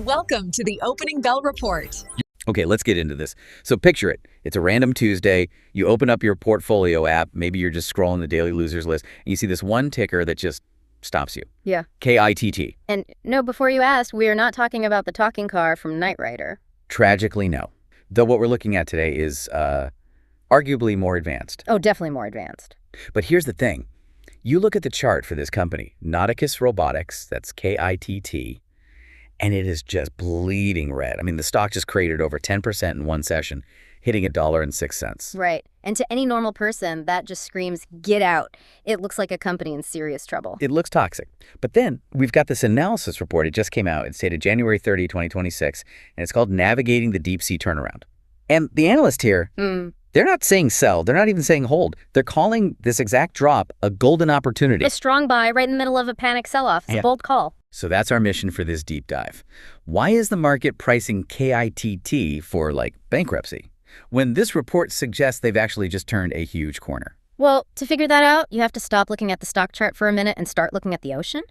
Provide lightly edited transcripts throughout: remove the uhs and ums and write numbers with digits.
Welcome to the Opening Bell Report. Okay, let's get into this. So picture it. It's a random Tuesday. You open up your portfolio app. Maybe you're just scrolling the daily losers list, and you see this one ticker that just stops you. Yeah. KITT. And no, before you asked, we are not talking about the talking car from Knight Rider. Tragically, no. Though what we're looking at today is arguably more advanced. Oh, definitely more advanced. But here's the thing. You look at the chart for this company, Nauticus Robotics, that's KITT, and it is just bleeding red. I mean, the stock just cratered over 10% in one session, hitting $1.06. Right. And to any normal person, that just screams, get out. It looks like a company in serious trouble. It looks toxic. But then we've got this analysis report. It just came out. It's dated January 30, 2026, and it's called Navigating the Deep Sea Turnaround. And the analyst here, they're not saying sell. They're not even saying hold. They're calling this exact drop a golden opportunity. A strong buy right in the middle of a panic sell-off. It's a bold call. So that's our mission for this deep dive. Why is the market pricing KITT for, like, bankruptcy, when this report suggests they've actually just turned a huge corner? Well, to figure that out, you have to stop looking at the stock chart for a minute and start looking at the ocean.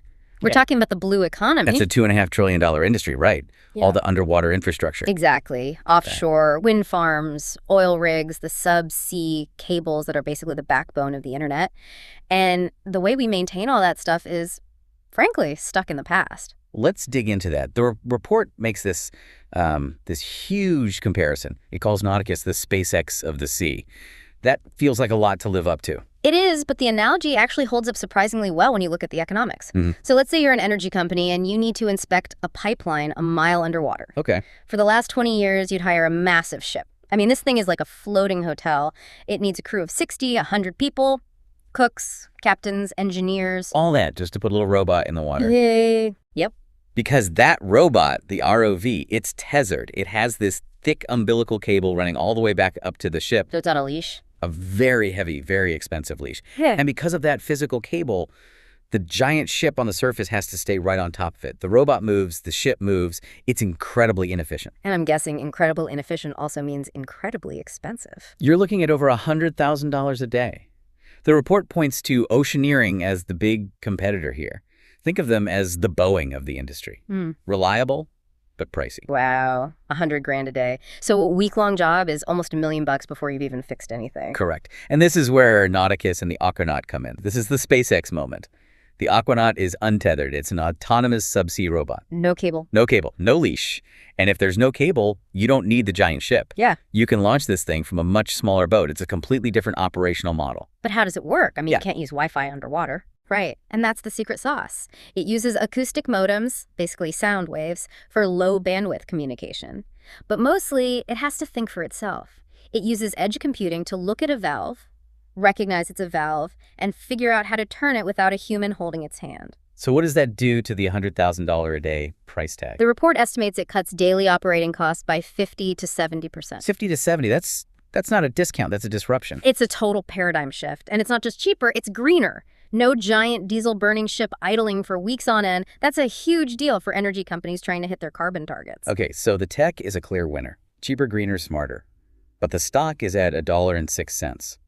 We're talking about the blue economy. That's a $2.5 trillion industry, right? Yeah. All the underwater infrastructure. Exactly. Offshore, wind farms, oil rigs, the subsea cables that are basically the backbone of the internet. And the way we maintain all that stuff is, frankly, stuck in the past. Let's dig into that. The report makes this huge comparison. It calls Nauticus the SpaceX of the sea. That feels like a lot to live up to. It is, but the analogy actually holds up surprisingly well when you look at the economics. So let's say you're an energy company and you need to inspect a pipeline a mile underwater. Okay. For the last 20 years, you'd hire a massive ship. I mean, this thing is like a floating hotel. It needs a crew of 60, 100 people, cooks, captains, engineers. All that just to put a little robot in the water. Yep. Because that robot, the ROV, it's tethered. It has this thick umbilical cable running all the way back up to the ship. So it's on a leash? A very heavy, very expensive leash. Yeah. And because of that physical cable, the giant ship on the surface has to stay right on top of it. The robot moves, the ship moves. It's incredibly inefficient. And I'm guessing incredible inefficient also means incredibly expensive. You're looking at over $100,000 a day. The report points to Oceaneering as the big competitor here. Think of them as the Boeing of the industry. Reliable, but pricey. Wow, $100,000 a day. So a week-long job is almost $1 million before you've even fixed anything. Correct. And this is where Nauticus and the Aquanaut come in. This is the SpaceX moment. The Aquanaut is untethered. It's an autonomous subsea robot. No cable. No cable, no leash. And if there's no cable, you don't need the giant ship. Yeah. You can launch this thing from a much smaller boat. It's a completely different operational model. But how does it work? I mean, you can't use Wi-Fi underwater. Right, and that's the secret sauce. It uses acoustic modems, basically sound waves, for low bandwidth communication. But mostly, it has to think for itself. It uses edge computing to look at a valve, recognize it's a valve, and figure out how to turn it without a human holding its hand. So what does that do to the $100,000 a day price tag? The report estimates it cuts daily operating costs by 50 to 70%. 50 to 70, that's not a discount, that's a disruption. It's a total paradigm shift, and it's not just cheaper, it's greener. No giant diesel-burning ship idling for weeks on end. That's a huge deal for energy companies trying to hit their carbon targets. Okay, so the tech is a clear winner. Cheaper, greener, smarter. But the stock is at $1.06.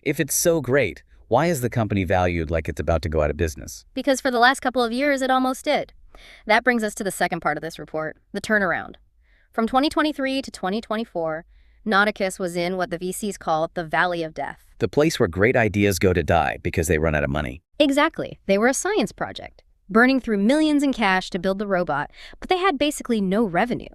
If it's so great, why is the company valued like it's about to go out of business? Because for the last couple of years, it almost did. That brings us to the second part of this report, the turnaround. From 2023 to 2024, Nauticus was in what the VCs call the Valley of Death. The place where great ideas go to die because they run out of money. Exactly. They were a science project, burning through millions in cash to build the robot, but they had basically no revenue.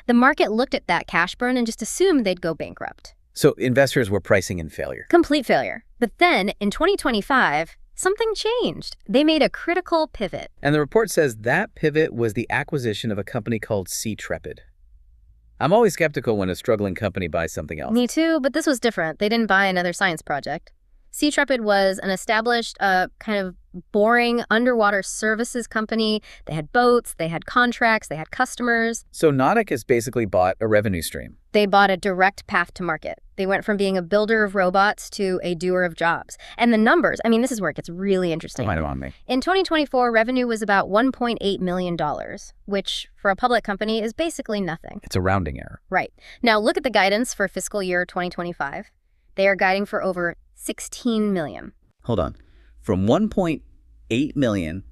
The market looked at that cash burn and just assumed they'd go bankrupt. So investors were pricing in failure. Complete failure. But then, in 2025, something changed. They made a critical pivot. And the report says that pivot was the acquisition of a company called KITT. I'm always skeptical when a struggling company buys something else. Me too, but this was different. They didn't buy another science project. KITT was an established, kind of boring underwater services company. They had boats, they had contracts, they had customers. So Nauticus basically bought a revenue stream. They bought a direct path to market. They went from being a builder of robots to a doer of jobs. And the numbers, I mean, this is where it gets really interesting. Mind on me. In 2024, revenue was about $1.8 million, which for a public company is basically nothing. It's a rounding error. Right. Now look at the guidance for fiscal year 2025. They are guiding for over 16 million. Hold on. From 1.8 million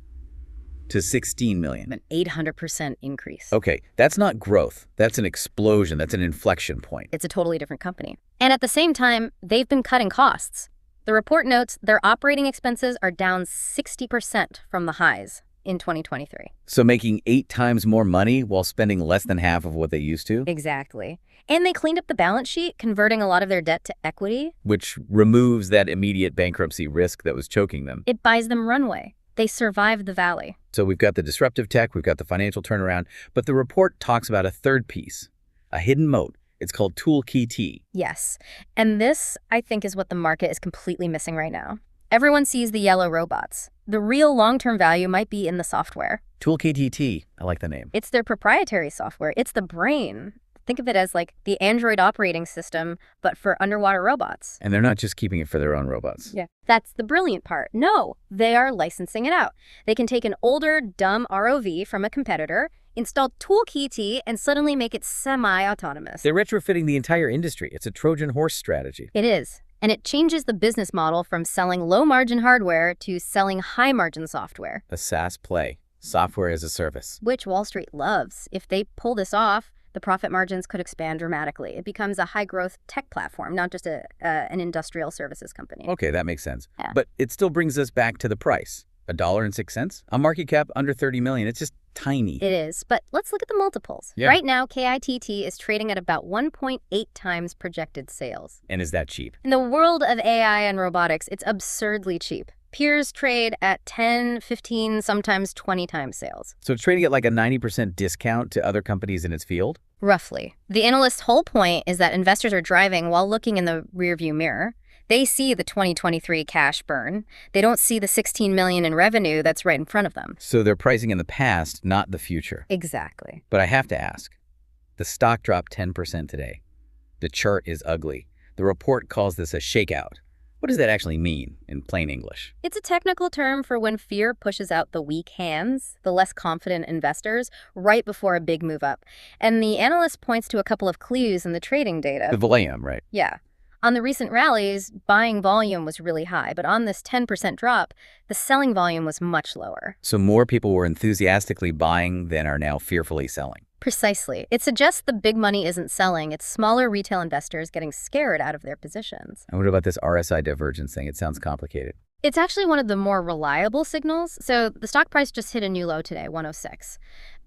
to $16 million. An 800% increase. Okay, that's not growth. That's an explosion. That's an inflection point. It's a totally different company. And at the same time, they've been cutting costs. The report notes their operating expenses are down 60% from the highs in 2023. So making 8 times more money while spending less than half of what they used to? Exactly. And they cleaned up the balance sheet, converting a lot of their debt to equity. Which removes that immediate bankruptcy risk that was choking them. It buys them runway. They survived the valley. So we've got the disruptive tech, we've got the financial turnaround, but the report talks about a third piece, a hidden moat. It's called KITT. Yes. And this, I think, is what the market is completely missing right now. Everyone sees the yellow robots. The real long-term value might be in the software. KITT, I like the name. It's their proprietary software. It's the brain. Think of it as like the Android operating system, but for underwater robots. And they're not just keeping it for their own robots. Yeah. That's the brilliant part. No, they are licensing it out. They can take an older, dumb ROV from a competitor, install KITT, and suddenly make it semi-autonomous. They're retrofitting the entire industry. It's a Trojan horse strategy. It is. And it changes the business model from selling low-margin hardware to selling high-margin software. A SaaS play, software as a service. Which Wall Street loves. If they pull this off, the profit margins could expand dramatically. It becomes a high-growth tech platform, not just an industrial services company. Okay, that makes sense. Yeah. But it still brings us back to the price. $1.06? A market cap under 30 million. It's just tiny. It is. But let's look at the multiples. Yeah. Right now, KITT is trading at about 1.8 times projected sales. And is that cheap? In the world of AI and robotics, it's absurdly cheap. Peers trade at 10, 15, sometimes 20 times sales. So it's trading at like a 90% discount to other companies in its field? Roughly. The analyst's whole point is that investors are driving while looking in the rearview mirror. They see the 2023 cash burn. They don't see the $16 million in revenue that's right in front of them. So they're pricing in the past, not the future. Exactly. But I have to ask, the stock dropped 10% today. The chart is ugly. The report calls this a shakeout. What does that actually mean in plain English? It's a technical term for when fear pushes out the weak hands, the less confident investors, right before a big move up. And the analyst points to a couple of clues in the trading data. The volume, right? Yeah. On the recent rallies, buying volume was really high, but on this 10% drop, the selling volume was much lower. So more people were enthusiastically buying than are now fearfully selling. Precisely. It suggests the big money isn't selling. It's smaller retail investors getting scared out of their positions. And what about this RSI divergence thing? It sounds complicated. It's actually one of the more reliable signals. So the stock price just hit a new low today, 106.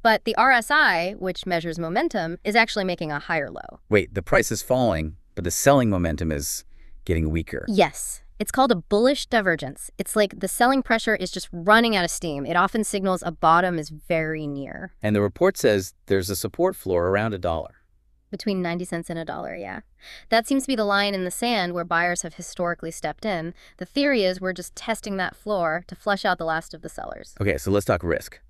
But the RSI, which measures momentum, is actually making a higher low. Wait, the price is falling, but the selling momentum is getting weaker. Yes. It's called a bullish divergence. It's like the selling pressure is just running out of steam. It often signals a bottom is very near. And the report says there's a support floor around $1. Between 90 cents and $1, yeah. That seems to be the line in the sand where buyers have historically stepped in. The theory is we're just testing that floor to flush out the last of the sellers. Okay, so let's talk risk.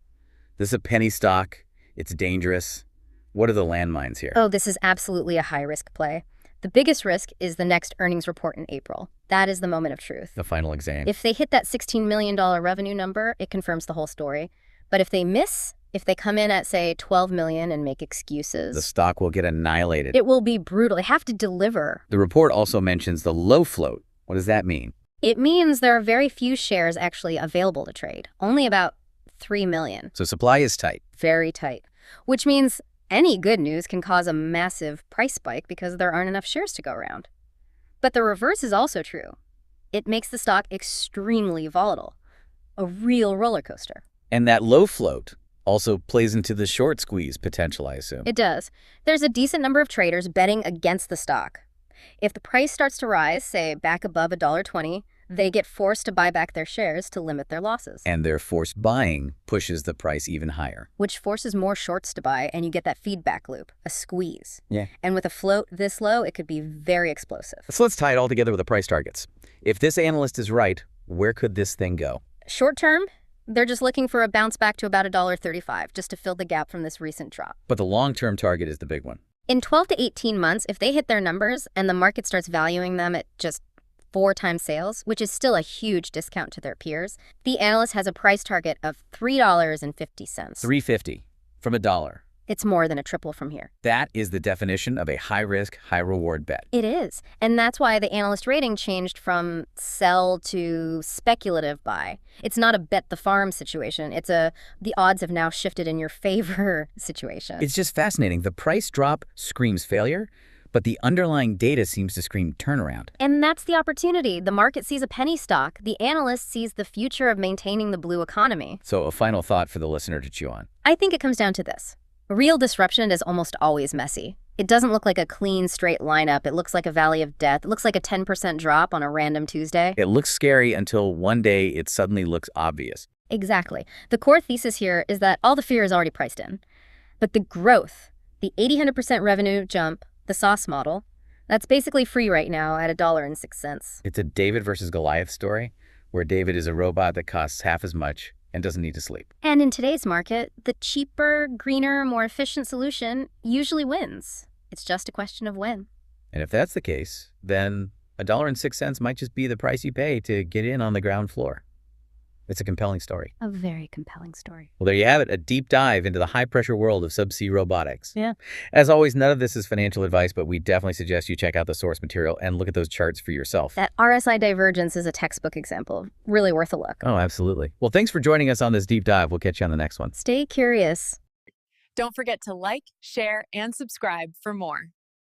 This is a penny stock. It's dangerous. What are the landmines here? Oh, this is absolutely a high-risk play. The biggest risk is the next earnings report in April. That is the moment of truth. The final exam. If they hit that $16 million revenue number, it confirms the whole story. But if they miss, if they come in at, say, $12 million and make excuses, the stock will get annihilated. It will be brutal. They have to deliver. The report also mentions the low float. What does that mean? It means there are very few shares actually available to trade. Only about 3 million. So supply is tight. Very tight. Which means any good news can cause a massive price spike because there aren't enough shares to go around. But the reverse is also true. It makes the stock extremely volatile. A real roller coaster. And that low float also plays into the short squeeze potential, I assume. It does. There's a decent number of traders betting against the stock. If the price starts to rise, say back above $1.20, they get forced to buy back their shares to limit their losses. And their forced buying pushes the price even higher. Which forces more shorts to buy, and you get that feedback loop, a squeeze. Yeah. And with a float this low, it could be very explosive. So let's tie it all together with the price targets. If this analyst is right, where could this thing go? Short term, they're just looking for a bounce back to about $1.35, just to fill the gap from this recent drop. But the long-term target is the big one. In 12 to 18 months, if they hit their numbers and the market starts valuing them at just 4 times sales, which is still a huge discount to their peers, the analyst has a price target of $3.50. $3.50 from $1. It's more than a triple from here. That is the definition of a high-risk, high-reward bet. It is. And that's why the analyst rating changed from sell to speculative buy. It's not a bet the farm situation. It's the odds have now shifted in your favor situation. It's just fascinating. The price drop screams failure, but the underlying data seems to scream turnaround. And that's the opportunity. The market sees a penny stock. The analyst sees the future of maintaining the blue economy. So a final thought for the listener to chew on. I think it comes down to this. Real disruption is almost always messy. It doesn't look like a clean, straight lineup. It looks like a valley of death. It looks like a 10% drop on a random Tuesday. It looks scary until one day it suddenly looks obvious. Exactly. The core thesis here is that all the fear is already priced in. But the growth, the 800% revenue jump, the sauce model, that's basically free right now at $1.06. It's a David versus Goliath story, where David is a robot that costs half as much and doesn't need to sleep. And in today's market, the cheaper, greener, more efficient solution usually wins. It's just a question of when. And if that's the case, then $1.06 might just be the price you pay to get in on the ground floor. It's a compelling story. A very compelling story. Well, there you have it, a deep dive into the high-pressure world of subsea robotics. Yeah. As always, none of this is financial advice, but we definitely suggest you check out the source material and look at those charts for yourself. That RSI divergence is a textbook example. Really worth a look. Oh, absolutely. Well, thanks for joining us on this deep dive. We'll catch you on the next one. Stay curious. Don't forget to like, share, and subscribe for more.